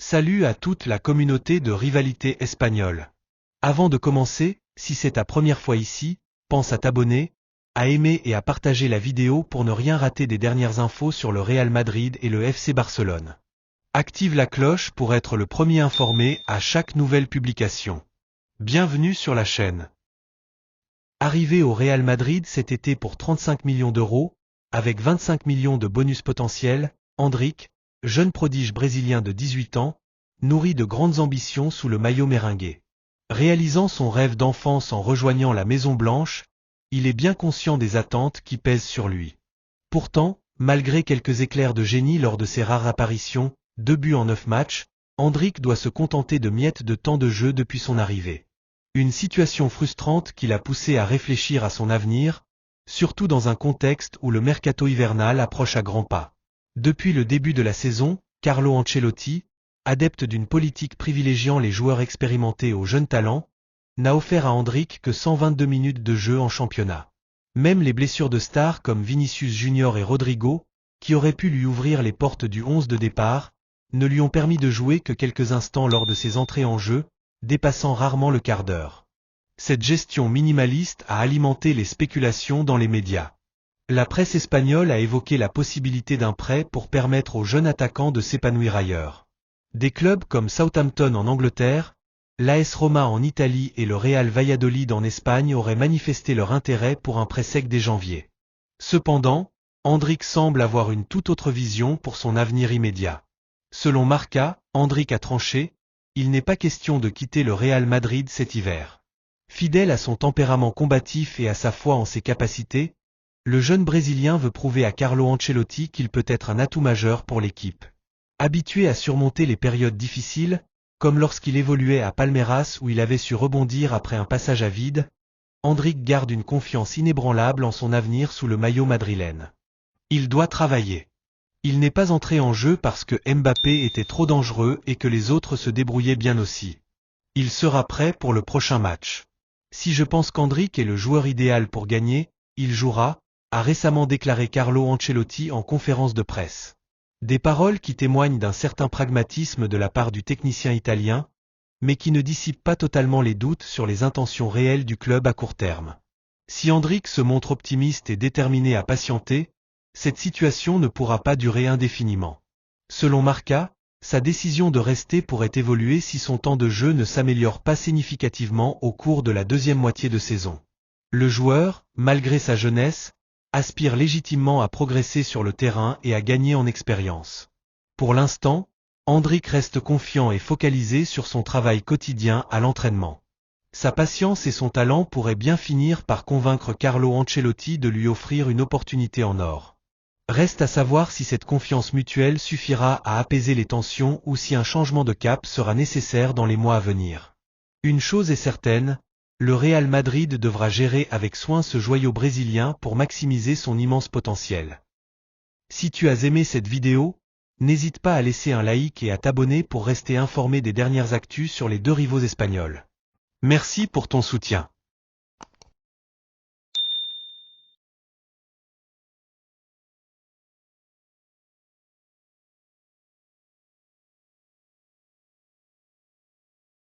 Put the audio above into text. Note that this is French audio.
Salut à toute la communauté de Rivalité Espagnole. Avant de commencer, si c'est ta première fois ici, pense à t'abonner, à aimer et à partager la vidéo pour ne rien rater des dernières infos sur le Real Madrid et le FC Barcelone. Active la cloche pour être le premier informé à chaque nouvelle publication. Bienvenue sur la chaîne. Arrivé au Real Madrid cet été pour 35 millions d'euros, avec 25 millions de bonus potentiels, Endrick, jeune prodige brésilien de 18 ans, nourrit de grandes ambitions sous le maillot merengue. Réalisant son rêve d'enfance en rejoignant la Maison Blanche, il est bien conscient des attentes qui pèsent sur lui. Pourtant, malgré quelques éclairs de génie lors de ses rares apparitions, 2 buts en 9 matchs, Endrick doit se contenter de miettes de temps de jeu depuis son arrivée. Une situation frustrante qui l'a poussé à réfléchir à son avenir, surtout dans un contexte où le mercato hivernal approche à grands pas. Depuis le début de la saison, Carlo Ancelotti, adepte d'une politique privilégiant les joueurs expérimentés aux jeunes talents, n'a offert à Endrick que 122 minutes de jeu en championnat. Même les blessures de stars comme Vinicius Junior et Rodrigo, qui auraient pu lui ouvrir les portes du 11 de départ, ne lui ont permis de jouer que quelques instants lors de ses entrées en jeu, dépassant rarement le quart d'heure. Cette gestion minimaliste a alimenté les spéculations dans les médias. La presse espagnole a évoqué la possibilité d'un prêt pour permettre aux jeunes attaquants de s'épanouir ailleurs. Des clubs comme Southampton en Angleterre, l'AS Roma en Italie et le Real Valladolid en Espagne auraient manifesté leur intérêt pour un prêt sec dès janvier. Cependant, Endrick semble avoir une toute autre vision pour son avenir immédiat. Selon Marca, Endrick a tranché, il n'est pas question de quitter le Real Madrid cet hiver. Fidèle à son tempérament combatif et à sa foi en ses capacités, le jeune Brésilien veut prouver à Carlo Ancelotti qu'il peut être un atout majeur pour l'équipe. Habitué à surmonter les périodes difficiles, comme lorsqu'il évoluait à Palmeiras où il avait su rebondir après un passage à vide, Endrick garde une confiance inébranlable en son avenir sous le maillot madrilène. Il doit travailler. Il n'est pas entré en jeu parce que Mbappé était trop dangereux et que les autres se débrouillaient bien aussi. Il sera prêt pour le prochain match. Si je pense qu'Endrick est le joueur idéal pour gagner, il jouera, a récemment déclaré Carlo Ancelotti en conférence de presse. Des paroles qui témoignent d'un certain pragmatisme de la part du technicien italien, mais qui ne dissipent pas totalement les doutes sur les intentions réelles du club à court terme. Si Endrick se montre optimiste et déterminé à patienter, cette situation ne pourra pas durer indéfiniment. Selon Marca, sa décision de rester pourrait évoluer si son temps de jeu ne s'améliore pas significativement au cours de la deuxième moitié de saison. Le joueur, malgré sa jeunesse, aspire légitimement à progresser sur le terrain et à gagner en expérience. Pour l'instant, Endrick reste confiant et focalisé sur son travail quotidien à l'entraînement. Sa patience et son talent pourraient bien finir par convaincre Carlo Ancelotti de lui offrir une opportunité en or. Reste à savoir si cette confiance mutuelle suffira à apaiser les tensions ou si un changement de cap sera nécessaire dans les mois à venir. Une chose est certaine, le Real Madrid devra gérer avec soin ce joyau brésilien pour maximiser son immense potentiel. Si tu as aimé cette vidéo, n'hésite pas à laisser un like et à t'abonner pour rester informé des dernières actus sur les deux rivaux espagnols. Merci pour ton soutien.